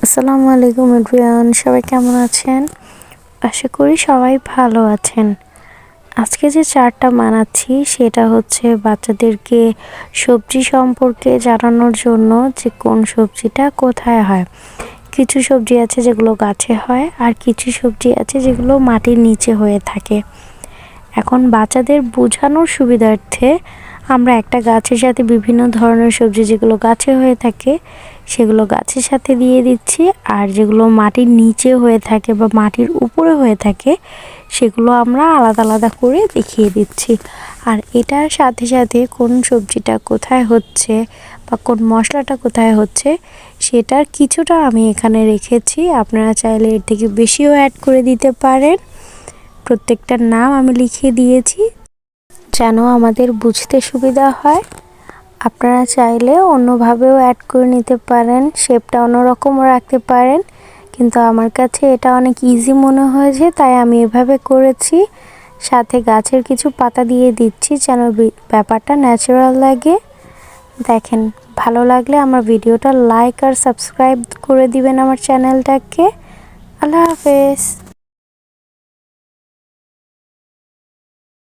আসসালামু আলাইকুম এভরিওয়ান, সবাই কেমন আছেন? আশা করি সবাই ভালো আছেন। আজকে যে চাটটা বানাচ্ছি সেটা হচ্ছে বাচ্চাদেরকে সবজি সম্পর্কে জানানোর জন্য, যে কোন সবজিটা কোথায় হয়। কিছু সবজি আছে যেগুলো গাছে হয়, আর কিছু সবজি আছে যেগুলো মাটির নিচে হয়ে থাকে। এখন বাচ্চাদের বোঝানোর সুবিধার্থে আমরা একটা গাছের সাথে বিভিন্ন ধরনের সবজি যেগুলো গাছে হয়ে থাকে সেগুলো গাছের সাথে দিয়ে দিচ্ছি, আর যেগুলো মাটির নিচে হয়ে থাকে বা মাটির উপরে হয়ে থাকে সেগুলো আমরা আলাদা আলাদা করে দেখিয়ে দিচ্ছি। আর এটার সাথে সাথে কোন সবজিটা কোথায় হচ্ছে বা কোন মশলাটা কোথায় হচ্ছে সেটার কিছুটা আমি এখানে রেখেছি। আপনারা চাইলে এর থেকে বেশিও অ্যাড করে দিতে পারেন। প্রত্যেকটার নাম আমি লিখিয়ে দিয়েছি যেন আমাদের বুঝতে সুবিধা হয়। আপনারা চাইলে অন্যভাবেও অ্যাড করে নিতে পারেন, শেপটা অন্যরকমও রাখতে পারেন, কিন্তু আমার কাছে এটা অনেক ইজি মনে হয়েছে তাই আমি এভাবে করেছি। সাথে গাছের কিছু পাতা দিয়ে দিচ্ছি যেন ব্যাপারটা ন্যাচারাল লাগে। দেখেন, ভালো লাগলে আমার ভিডিওটা লাইক আর সাবস্ক্রাইব করে দিবেন আমার চ্যানেলটাকে। আল্লাহ হাফেজ।